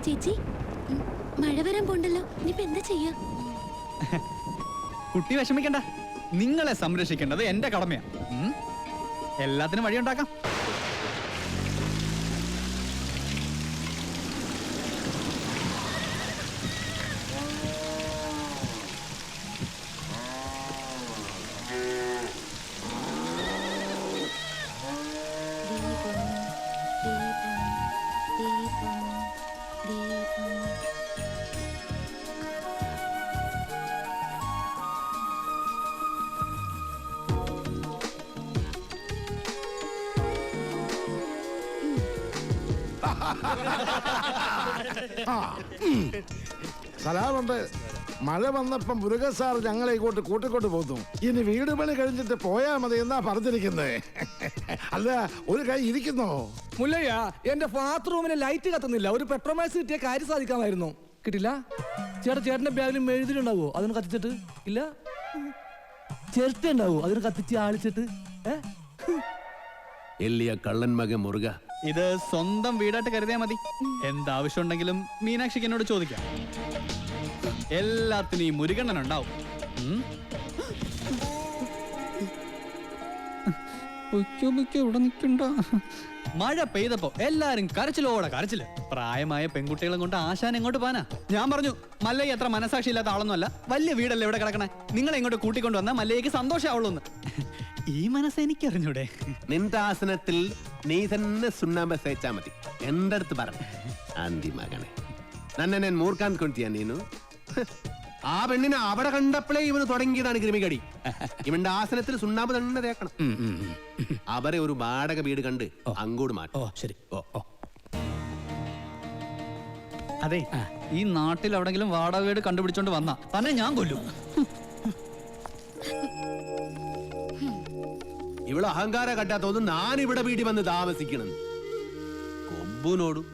ചേച്ചി മഴ വരാൻ പോണ്ടല്ലോ, ഇനിയിപ്പോ എന്താ ചെയ്യാ? കുട്ടി വിഷമിക്കണ്ട, നിങ്ങളെ സംരക്ഷിക്കേണ്ടത് എന്റെ കടമയാ. എല്ലാത്തിനും വഴിയുണ്ടാക്കാം. സലാമുണ്ട്. മഴ വന്നപ്പം മുരുകൻ സാർ ഞങ്ങളെ ഇങ്ങോട്ട് കൂട്ടിക്കൊണ്ട് പോന്നു. ഇനി വീട് പണി കഴിഞ്ഞിട്ട് പോയാ മതി എന്നാ പറഞ്ഞിരിക്കുന്നത്. അല്ല, ഒരു കൈ ഇരിക്കുന്നോ? മുല്ലയ്യ, എന്റെ ബാത്റൂമിന് ലൈറ്റ് കത്തുന്നില്ല. ഒരു പെട്രോമാക്സ് കിട്ടിയ കാര്യം സാധിക്കാമായിരുന്നു. കിട്ടില്ല. ചേട്ടന്റെ ബാഗിൽ മെഴുതിലുണ്ടാവോ? അതിന് കത്തിച്ചിട്ട് ഇല്ല. ചിരട്ട ഉണ്ടാവോ? അതിന് കത്തിച്ച് ആളിച്ചിട്ട്. എല്ലിയ കള്ളൻ മകൻ മുറുക. ഇത് സ്വന്തം വീടായിട്ട് കരുതിയാ മതി. എന്താവശ്യം ഉണ്ടെങ്കിലും മീനാക്ഷിക്ക് എന്നോട് ചോദിക്കാം. എല്ലാത്തിനും ഈ മുരുകണ്ണൻ ഉണ്ടാവും. ഇവിടെ നിൽക്കണ്ട. മഴ പെയ്തപ്പോ എല്ലാരും കരച്ചിലോടെ കരച്ചില്. പ്രായമായ പെൺകുട്ടികളെ കൊണ്ട് ആശാൻ എങ്ങോട്ട് പോനാ? ഞാൻ പറഞ്ഞു, മല്ലയ്യ അത്ര മനസാക്ഷി ഇല്ലാത്ത ആളൊന്നുമല്ല. വലിയ വീടല്ലേ ഇവിടെ കിടക്കണേ, നിങ്ങളെ ഇങ്ങോട്ട് കൂട്ടിക്കൊണ്ട് വന്നാൽ മല്ലയ്യക്ക് സന്തോഷമാവുള്ളൂന്ന്. ഈ മനസ്സ് എനിക്കറിഞ്ഞൂടെ? നിന്റെ ആസനത്തിൽ നീ തന്നെ സുണ്ണാമ്പ തേച്ചാ മതി. എന്റെ അടുത്ത് പറഞ്ഞു ആന്തി മകനെ, നന്നെ ഞാൻ മൂർക്കാൻ കൊണ്ടിയാ നീനു. ആ പെണ്ണിനെ അവിടെ കണ്ടപ്പോഴേ ഇവന് തുടങ്ങിയതാണ് ക്രിമികടി. ഇവന്റെ ആസനത്തിൽ സുണ്ണാമ്പ് തന്നെ തേക്കണം. അവരെ ഒരു വാടക വീട് കണ്ട് അങ്ങോട്ട് മാറ്റും. ശരി. അതെ, ഈ നാട്ടിൽ എവിടെങ്കിലും വാടക വീട് കണ്ടുപിടിച്ചോണ്ട് വന്നാ തന്നെ ഞാൻ കൊല്ലും. ഇവിടെ അഹങ്കാര കട്ടാത്തോന്നും ഞാൻ ഇവിടെ വീട്ടിൽ വന്ന് താമസിക്കണം. കൊമ്പുനോടും